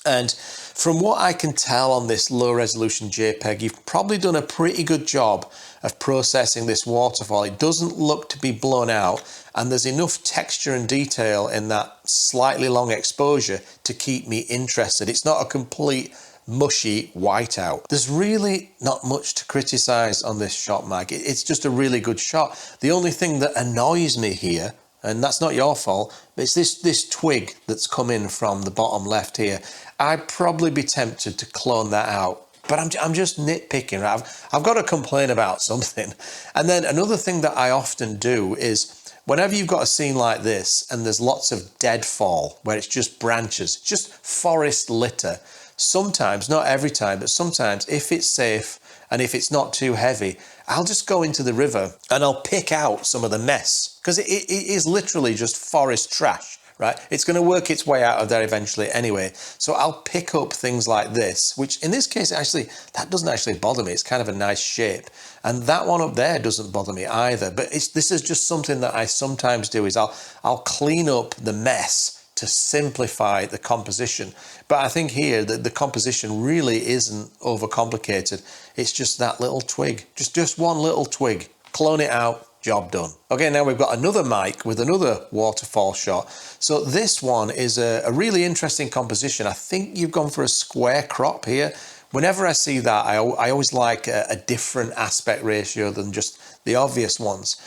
A: And from what I can tell on this low resolution JPEG, you've probably done a pretty good job of processing this waterfall. It doesn't look to be blown out, and there's enough texture and detail in that slightly long exposure to keep me interested. It's not a complete mushy whiteout. There's really not much to criticize on this shot, Mike. It's just a really good shot. The only thing that annoys me here, and that's not your fault, but it's this twig that's come in from the bottom left here. I'd probably be tempted to clone that out, but I'm just nitpicking. Right? I've got to complain about something. And then another thing that I often do is whenever you've got a scene like this and there's lots of deadfall where it's just branches, just forest litter, sometimes, not every time, but sometimes if it's safe and if it's not too heavy, I'll just go into the river and I'll pick out some of the mess, because it is literally just forest trash, right? It's going to work its way out of there eventually anyway. So I'll pick up things like this, which in this case, actually, that doesn't actually bother me. It's kind of a nice shape. And that one up there doesn't bother me either. But this is just something that I sometimes do, is I'll clean up the mess to simplify the composition. But I think here that the composition really isn't overcomplicated. It's just that little twig, just one little twig. Clone it out, job done. Okay, now we've got another Mike with another waterfall shot. So this one is a really interesting composition. I think you've gone for a square crop here. Whenever I see that, I always like a different aspect ratio than just the obvious ones.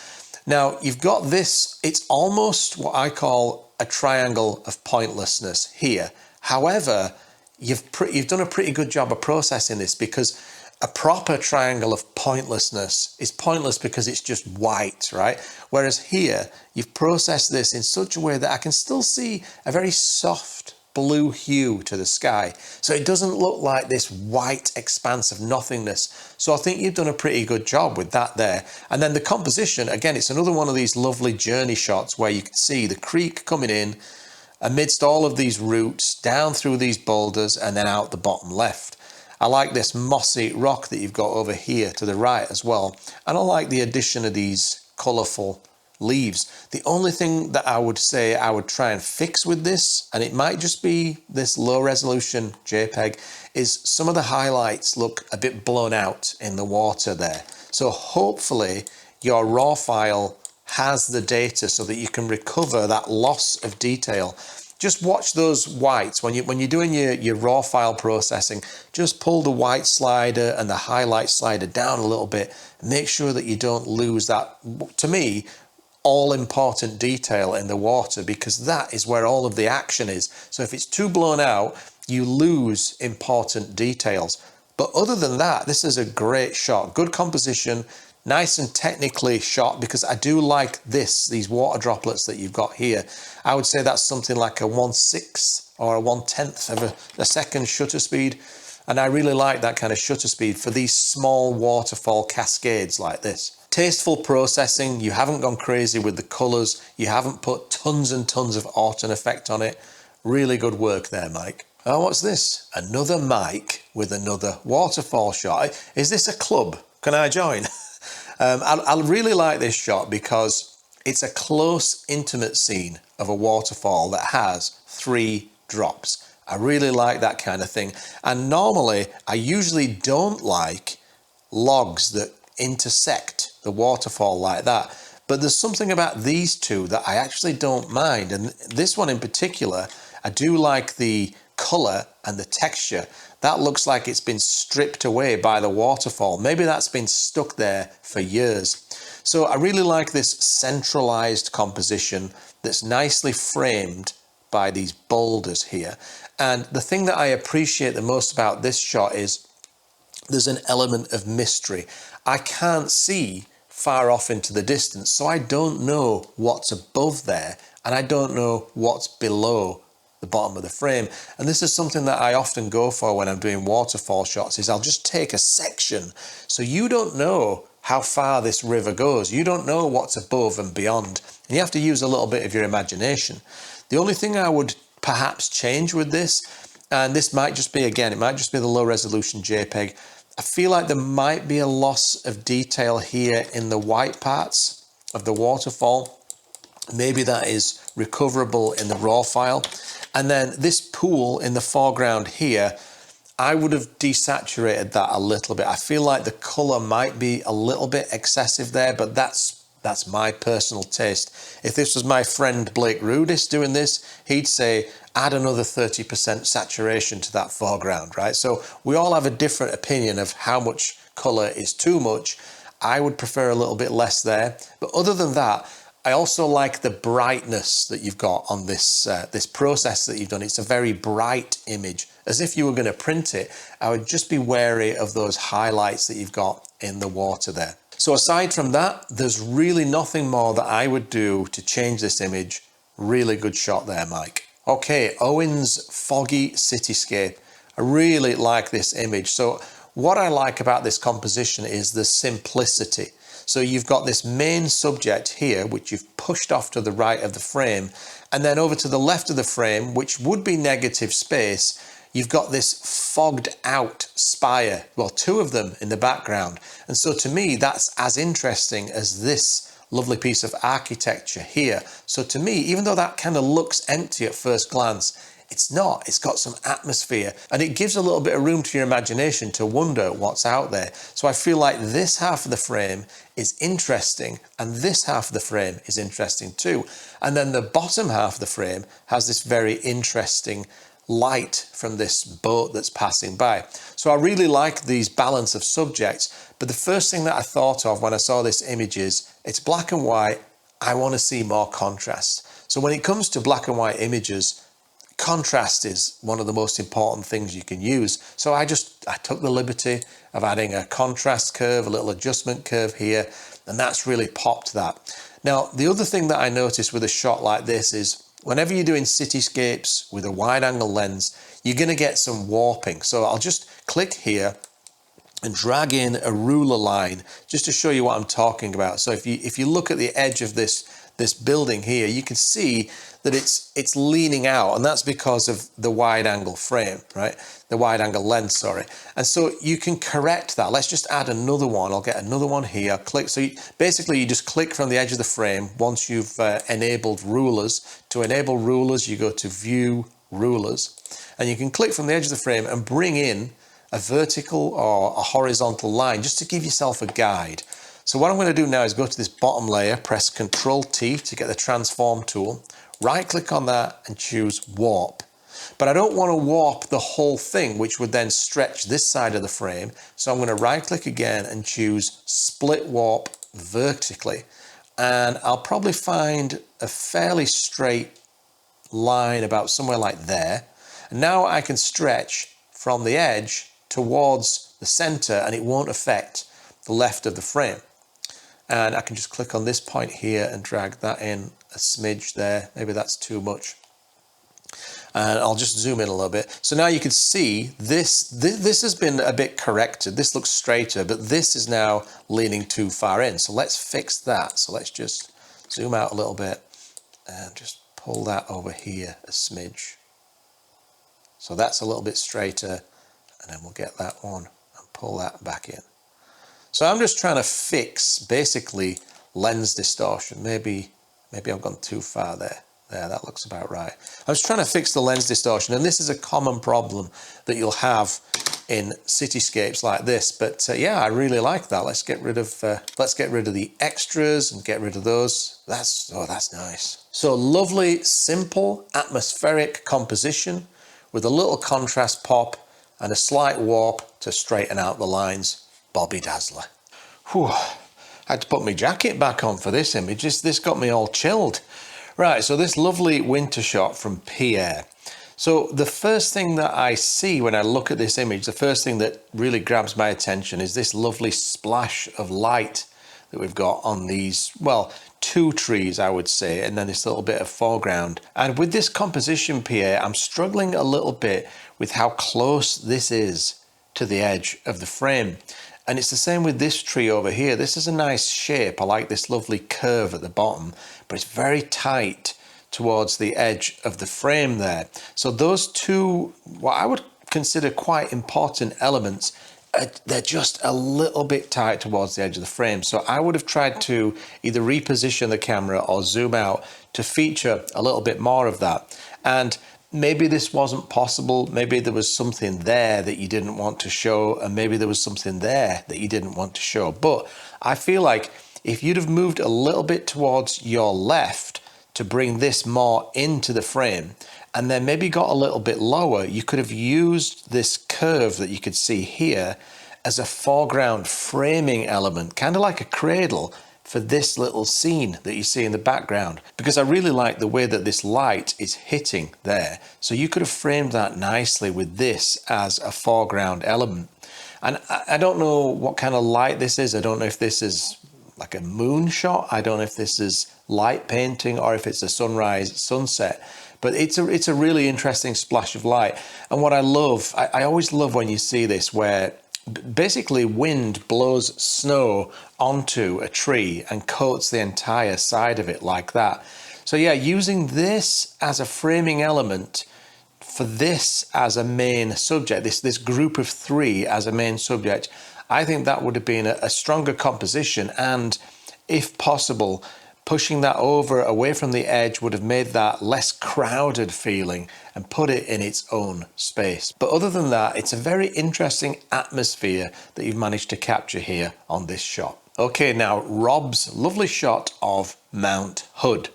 A: Now, you've got this, it's almost what I call a triangle of pointlessness here. However, you've done a pretty good job of processing this, because a proper triangle of pointlessness is pointless because it's just white, right? Whereas here, you've processed this in such a way that I can still see a very soft blue hue to the sky. So it doesn't look like this white expanse of nothingness. So I think you've done a pretty good job with that there. And then the composition, again, it's another one of these lovely journey shots where you can see the creek coming in amidst all of these roots, down through these boulders, and then out the bottom left. I like this mossy rock that you've got over here to the right as well. And I like the addition of these colourful leaves. The only thing that I would say I would try and fix with this, and it might just be this low resolution JPEG, is some of the highlights look a bit blown out in the water there. So hopefully your raw file has the data so that you can recover that loss of detail. Just watch those whites. When you're doing your raw file processing, just pull the white slider and the highlight slider down a little bit. Make sure that you don't lose that, to me, all important detail in the water, because that is where all of the action is. So if it's too blown out, you lose important details. But other than that, this is a great shot. Good composition, nice and technically shot, because I do like these water droplets that you've got here. I would say that's something like a 1/6 or a 1/10 of a second shutter speed. And I really like that kind of shutter speed for these small waterfall cascades like this. Tasteful processing, you haven't gone crazy with the colours, you haven't put tons and tons of autumn effect on it. Really good work there, Mike. Oh, what's this? Another Mike with another waterfall shot. Is this a club? Can I join? I really like this shot because it's a close, intimate scene of a waterfall that has 3 drops. I really like that kind of thing. And normally, I usually don't like logs that intersect the waterfall like that. But there's something about these two that I actually don't mind. And this one in particular, I do like the colour and the texture. That looks like it's been stripped away by the waterfall. Maybe that's been stuck there for years. So I really like this centralized composition that's nicely framed by these boulders here. And the thing that I appreciate the most about this shot is there's an element of mystery. I can't see far off into the distance, so I don't know what's above there, and I don't know what's below the bottom of the frame. And this is something that I often go for when I'm doing waterfall shots, is I'll just take a section. So you don't know how far this river goes. You don't know what's above and beyond. And you have to use a little bit of your imagination. The only thing I would perhaps change with this, and this might just be, again, it might just be the low resolution JPEG. I feel like there might be a loss of detail here in the white parts of the waterfall. Maybe that is recoverable in the raw file. And then this pool in the foreground here, I would have desaturated that a little bit. I feel like the colour might be a little bit excessive there, but that's my personal taste. If this was my friend Blake Rudis doing this, he'd say, add another 30% saturation to that foreground, right? So we all have a different opinion of how much colour is too much. I would prefer a little bit less there. But other than that, I also like the brightness that you've got on this this process that you've done. It's a very bright image, as if you were going to print it. I would just be wary of those highlights that you've got in the water there. So aside from that, there's really nothing more that I would do to change this image. Really good shot there, Mike. Okay, Owen's Foggy Cityscape. I really like this image. So what I like about this composition is the simplicity. So you've got this main subject here, which you've pushed off to the right of the frame, and then over to the left of the frame, which would be negative space, you've got this fogged out spire, well, 2 of them in the background. And so to me, that's as interesting as this lovely piece of architecture here. So to me, even though that kind of looks empty at first glance, It's not. It's got some atmosphere, and it gives a little bit of room to your imagination to wonder what's out there. So I feel like this half of the frame is interesting, and this half of the frame is interesting too. And then the bottom half of the frame has this very interesting light from this boat that's passing by. So I really like these balance of subjects, but the first thing that I thought of when I saw this image is, it's black and white, I want to see more contrast. So when it comes to black and white images, contrast is one of the most important things you can use. So I took the liberty of adding a contrast curve, a little adjustment curve here, and that's really popped that. Now, the other thing that I noticed with a shot like this is, whenever you're doing cityscapes with a wide angle lens, you're going to get some warping. So I'll just click here and drag in a ruler line just to show you what I'm talking about. So if you look at the edge of this building here, you can see that it's leaning out, and that's because of the wide angle frame, right? The wide angle lens, sorry. And so you can correct that. Let's just add another one. I'll get another one here. Click. So basically you just click from the edge of the frame once you've enabled rulers. To enable rulers, you go to View Rulers, and you can click from the edge of the frame and bring in a vertical or a horizontal line just to give yourself a guide. So what I'm going to do now is go to this bottom layer, press Ctrl T to get the transform tool, right click on that and choose warp. But I don't want to warp the whole thing, which would then stretch this side of the frame. So I'm going to right click again and choose split warp vertically. And I'll probably find a fairly straight line about somewhere like there. And now I can stretch from the edge towards the center, and it won't affect the left of the frame. And I can just click on this point here and drag that in a smidge there. Maybe that's too much. And I'll just zoom in a little bit. So now you can see this has been a bit corrected. This looks straighter, but this is now leaning too far in. So let's fix that. So let's just zoom out a little bit and just pull that over here a smidge. So that's a little bit straighter, and then we'll get that one and pull that back in. So I'm just trying to fix basically lens distortion. Maybe I've gone too far there. There, that looks about right. I was trying to fix the lens distortion, and this is a common problem that you'll have in cityscapes like this. But yeah, I really like that. Let's get rid of the extras and get rid of those. That's nice. So lovely, simple, atmospheric composition with a little contrast pop and a slight warp to straighten out the lines. Bobby Dazzler. Whew. I had to put my jacket back on for this image. This got me all chilled. Right, so this lovely winter shot from Pierre. So the first thing that I see when I look at this image, the first thing that really grabs my attention is this lovely splash of light that we've got on these, well, two trees, I would say, and then this little bit of foreground. And with this composition, Pierre, I'm struggling a little bit with how close this is to the edge of the frame. And it's the same with this tree over here. This is a nice shape. I like this lovely curve at the bottom, but it's very tight towards the edge of the frame there. So those two, what I would consider quite important elements, they're just a little bit tight towards the edge of the frame. So I would have tried to either reposition the camera or zoom out to feature a little bit more of that. And maybe this wasn't possible. Maybe there was something there that you didn't want to show, and maybe there was something there that you didn't want to show. But I feel like if you'd have moved a little bit towards your left to bring this more into the frame, and then maybe got a little bit lower, you could have used this curve that you could see here as a foreground framing element, kind of like a cradle for this little scene that you see in the background, because I really like the way that this light is hitting there. So you could have framed that nicely with this as a foreground element. And I don't know what kind of light this is. I don't know if this is like a moon shot. I don't know if this is light painting or if it's a sunrise, sunset. But it's a really interesting splash of light. And what I love, I always love when you see this, where basically wind blows snow onto a tree and coats the entire side of it like that. So yeah, using this as a framing element for this as a main subject, this group of three as a main subject, I think that would have been a stronger composition, and if possible, pushing that over away from the edge would have made that less crowded feeling and put it in its own space. But other than that, it's a very interesting atmosphere that you've managed to capture here on this shot. Okay, now Rob's lovely shot of Mount Hood.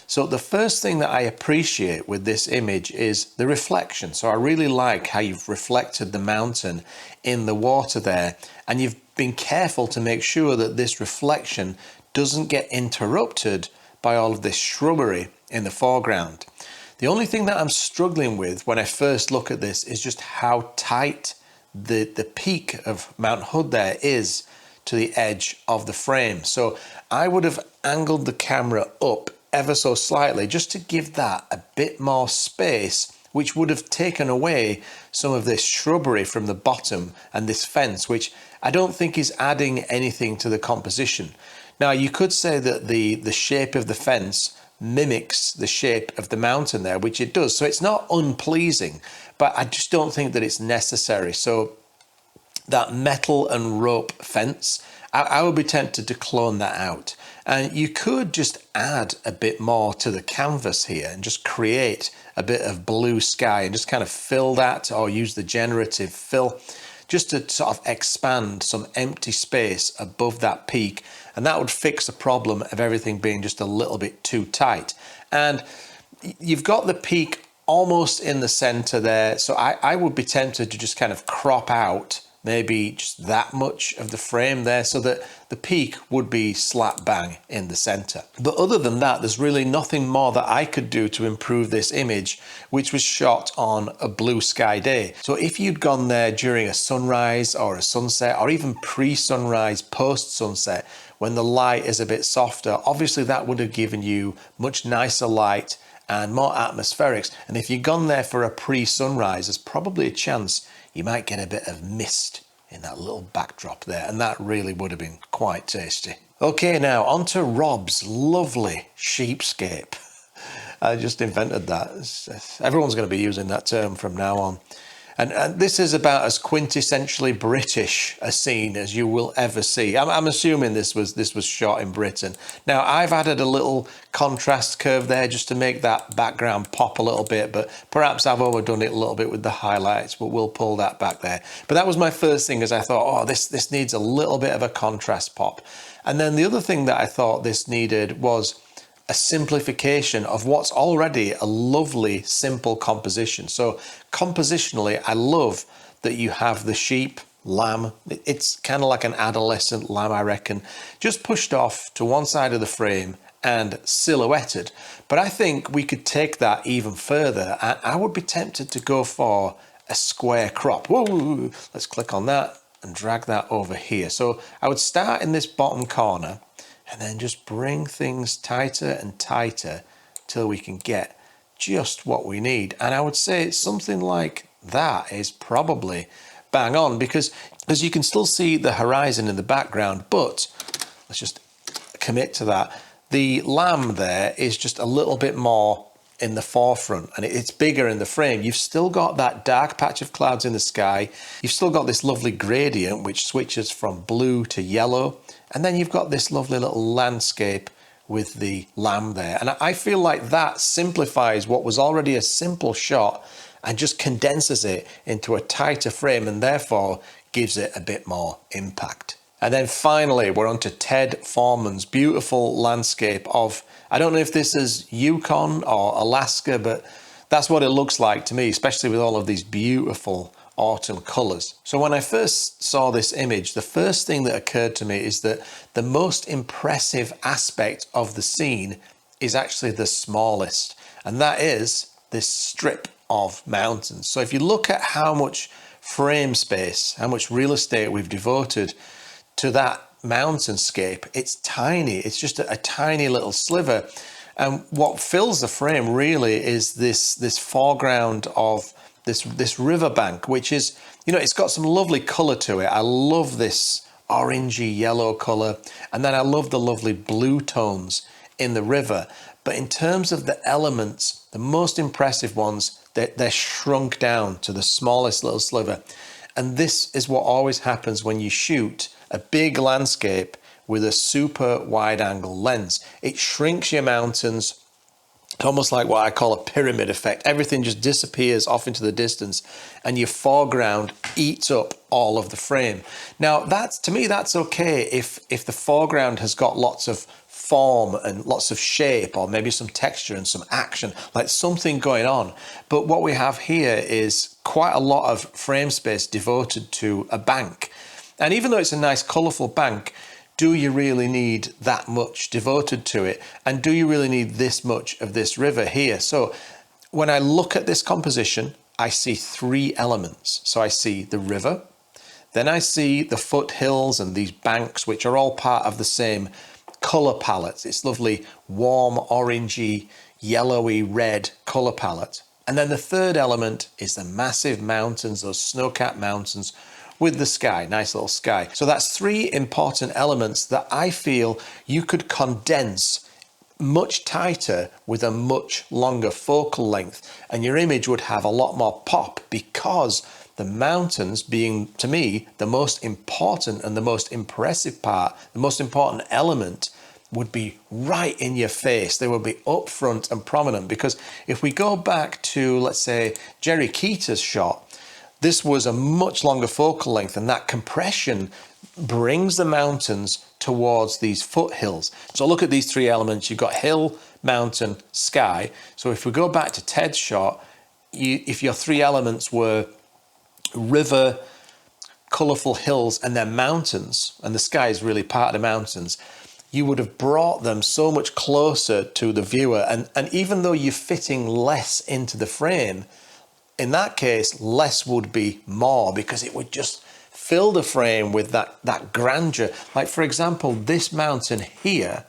A: So the first thing that I appreciate with this image is the reflection. So I really like how you've reflected the mountain in the water there, and you've been careful to make sure that this reflection doesn't get interrupted by all of this shrubbery in the foreground. The only thing that I'm struggling with when I first look at this is just how tight the peak of Mount Hood there is to the edge of the frame. So I would have angled the camera up ever so slightly just to give that a bit more space, which would have taken away some of this shrubbery from the bottom and this fence, which I don't think is adding anything to the composition. Now, you could say that the shape of the fence mimics the shape of the mountain there, which it does. So it's not unpleasing, but I just don't think that it's necessary. So that metal and rope fence, I would be tempted to clone that out. And you could just add a bit more to the canvas here and just create a bit of blue sky and just kind of fill that, or use the generative fill, just to sort of expand some empty space above that peak. And that would fix the problem of everything being just a little bit too tight. And you've got the peak almost in the center there. So I would be tempted to just kind of crop out maybe just that much of the frame there so that the peak would be slap bang in the center. But other than that, there's really nothing more that I could do to improve this image, which was shot on a blue sky day. So if you'd gone there during a sunrise or a sunset, or even pre-sunrise, post-sunset, when the light is a bit softer, obviously that would have given you much nicer light and more atmospherics. And if you'd gone there for a pre-sunrise, there's probably a chance you might get a bit of mist in that little backdrop there, and that really would have been quite tasty. Okay, now on to Rob's lovely sheepscape. I just invented that. Everyone's going to be using that term from now on. And this is about as quintessentially British a scene as you will ever see. I'm assuming this was shot in Britain. Now, I've added a little contrast curve there just to make that background pop a little bit, but perhaps I've overdone it a little bit with the highlights, but we'll pull that back there. But that was my first thing, as I thought, oh, this needs a little bit of a contrast pop. And then the other thing that I thought this needed was a simplification of what's already a lovely, simple composition. So compositionally, I love that you have the sheep, lamb. It's kind of like an adolescent lamb, I reckon, just pushed off to one side of the frame and silhouetted. But I think we could take that even further, and I would be tempted to go for a square crop. Whoa, let's click on that and drag that over here. So I would start in this bottom corner and then just bring things tighter and tighter till we can get just what we need. And I would say something like that is probably bang on, because as you can still see the horizon in the background, but let's just commit to that. The lamb there is just a little bit more in the forefront, and it's bigger in the frame. You've still got that dark patch of clouds in the sky. You've still got this lovely gradient which switches from blue to yellow, and then you've got this lovely little landscape with the lamb there. And I feel like that simplifies what was already a simple shot and just condenses it into a tighter frame, and therefore gives it a bit more impact. And then finally, we're on to Ted Foreman's beautiful landscape of, I don't know if this is Yukon or Alaska, but that's what it looks like to me, especially with all of these beautiful autumn colours. So when I first saw this image, the first thing that occurred to me is that the most impressive aspect of the scene is actually the smallest, and that is this strip of mountains. So if you look at how much frame space, how much real estate we've devoted to that mountainscape, it's tiny. It's just a tiny little sliver, and what fills the frame really is this foreground of this riverbank, which is, you know, it's got some lovely color to it. I love this orangey yellow color, and then I love the lovely blue tones in the river. But in terms of the elements, the most impressive ones, they're shrunk down to the smallest little sliver. And this is what always happens when you shoot a big landscape with a super wide angle lens. It shrinks your mountains. It's almost like what I call a pyramid effect. Everything just disappears off into the distance and your foreground eats up all of the frame. Now, to me, that's okay if the foreground has got lots of form and lots of shape, or maybe some texture and some action, like something going on. But what we have here is quite a lot of frame space devoted to a bank. And even though it's a nice colourful bank, do you really need that much devoted to it? And do you really need this much of this river here? So when I look at this composition, I see three elements. So I see the river, then I see the foothills and these banks, which are all part of the same colour palette. It's lovely, warm, orangey, yellowy, red colour palette. And then the third element is the massive mountains, those snow-capped mountains, with the sky, nice little sky. So that's three important elements that I feel you could condense much tighter with a much longer focal length, and your image would have a lot more pop, because the mountains being, to me, the most important and the most impressive part, the most important element, would be right in your face. They would be up front and prominent, because if we go back to, let's say, Jerry Keeter's shot, this was a much longer focal length, and that compression brings the mountains towards these foothills. So look at these three elements. You've got hill, mountain, sky. So if we go back to Ted's shot, if your three elements were river, colourful hills, and then mountains, and the sky is really part of the mountains, you would have brought them so much closer to the viewer. And even though you're fitting less into the frame, in that case, less would be more, because it would just fill the frame with that grandeur. Like, for example, this mountain here,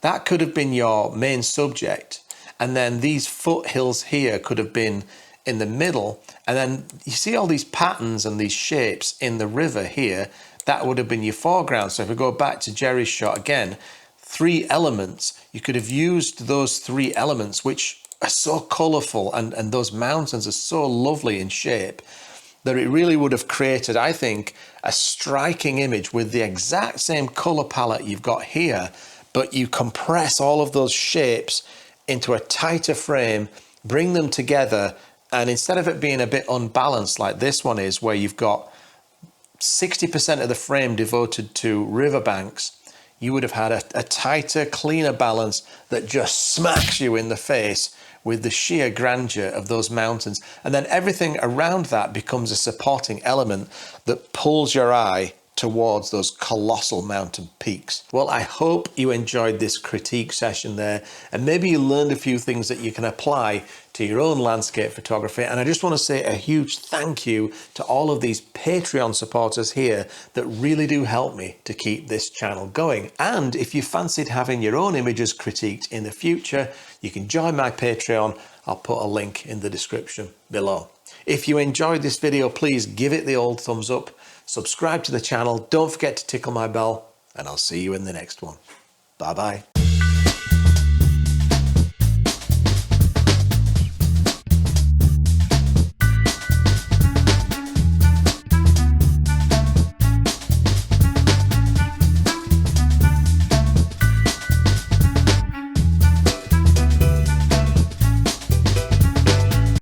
A: that could have been your main subject. And then these foothills here could have been in the middle. And then you see all these patterns and these shapes in the river here, that would have been your foreground. So if we go back to Jerry's shot again, three elements, you could have used those three elements, which are so colourful, and those mountains are so lovely in shape, that it really would have created, I think, a striking image with the exact same colour palette you've got here, but you compress all of those shapes into a tighter frame, bring them together, and instead of it being a bit unbalanced like this one is, where you've got 60% of the frame devoted to riverbanks, you would have had a tighter, cleaner balance that just smacks you in the face with the sheer grandeur of those mountains. And then everything around that becomes a supporting element that pulls your eye towards those colossal mountain peaks. Well, I hope you enjoyed this critique session there, and maybe you learned a few things that you can apply to your own landscape photography. And I just want to say a huge thank you to all of these Patreon supporters here that really do help me to keep this channel going. And if you fancied having your own images critiqued in the future, you can join my Patreon. I'll put a link in the description below. If you enjoyed this video, please give it the old thumbs up, subscribe to the channel, don't forget to tickle my bell, and I'll see you in the next one. Bye bye.